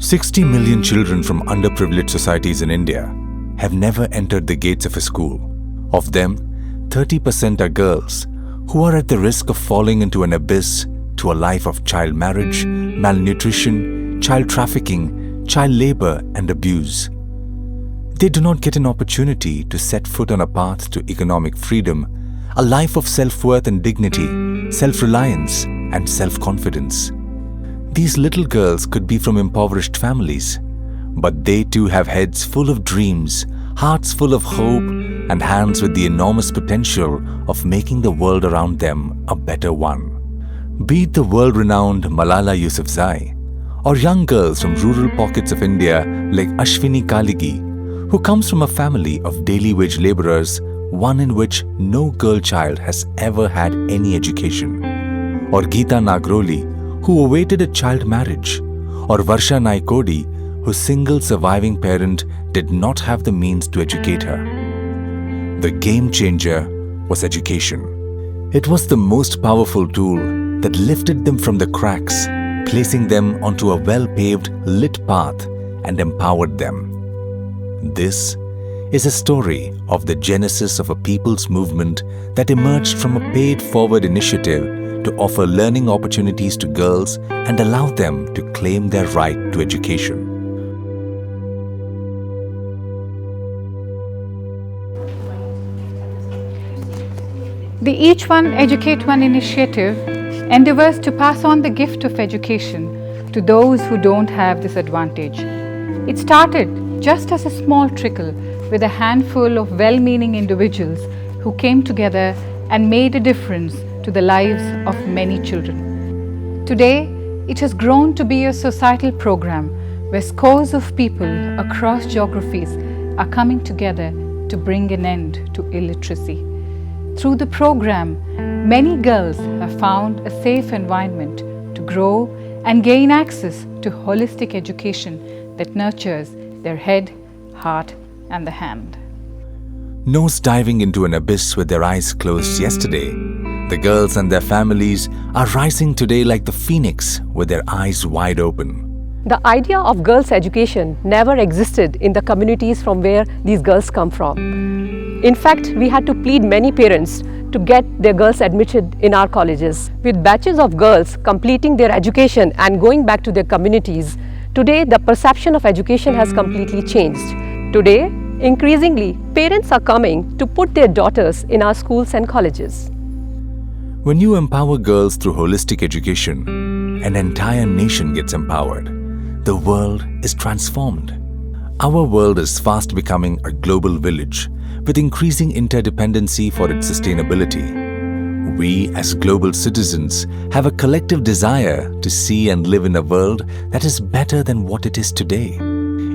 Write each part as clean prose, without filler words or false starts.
60 million children from underprivileged societies in India have never entered the gates of a school. Of them, 30% are girls who are at the risk of falling into an abyss to a life of child marriage, malnutrition, child trafficking, child labor and abuse. They do not get an opportunity to set foot on a path to economic freedom, a life of self-worth and dignity, self-reliance and self-confidence. These little girls could be from impoverished families, but they too have heads full of dreams, hearts full of hope, and hands with the enormous potential of making the world around them a better one. Be it the world-renowned Malala Yousafzai, or young girls from rural pockets of India like Ashwini Kaligi, who comes from a family of daily wage laborers, one in which no girl child has ever had any education, or Geeta Nagroli, who awaited a child marriage, or Varsha Naikodi, whose single surviving parent did not have the means to educate her. The game changer was education. It was the most powerful tool that lifted them from the cracks, placing them onto a well-paved, lit path and empowered them. This is a story of the genesis of a people's movement that emerged from a paid-forward initiative to offer learning opportunities to girls and allow them to claim their right to education. The Each One Educate One initiative endeavors to pass on the gift of education to those who don't have this advantage. It started just as a small trickle with a handful of well-meaning individuals who came together and made a difference to the lives of many children. Today, it has grown to be a societal program where scores of people across geographies are coming together to bring an end to illiteracy. Through the program, many girls have found a safe environment to grow and gain access to holistic education that nurtures their head, heart, and the hand. Nose diving into an abyss with their eyes closed yesterday, the girls and their families are rising today like the phoenix with their eyes wide open. The idea of girls' education never existed in the communities from where these girls come from. In fact, we had to plead many parents to get their girls admitted in our colleges. With batches of girls completing their education and going back to their communities, today the perception of education has completely changed. Today, increasingly, parents are coming to put their daughters in our schools and colleges. When you empower girls through holistic education, an entire nation gets empowered. The world is transformed. Our world is fast becoming a global village with increasing interdependency for its sustainability. We as global citizens have a collective desire to see and live in a world that is better than what it is today.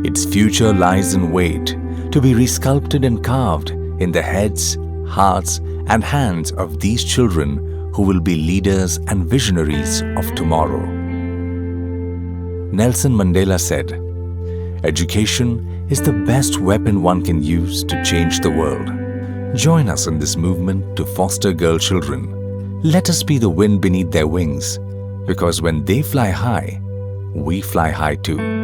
Its future lies in wait to be resculpted and carved in the heads, hearts, and hands of these children who will be leaders and visionaries of tomorrow. Nelson Mandela said, "Education is the best weapon one can use to change the world." Join us in this movement to foster girl children. Let us be the wind beneath their wings, because when they fly high, we fly high too.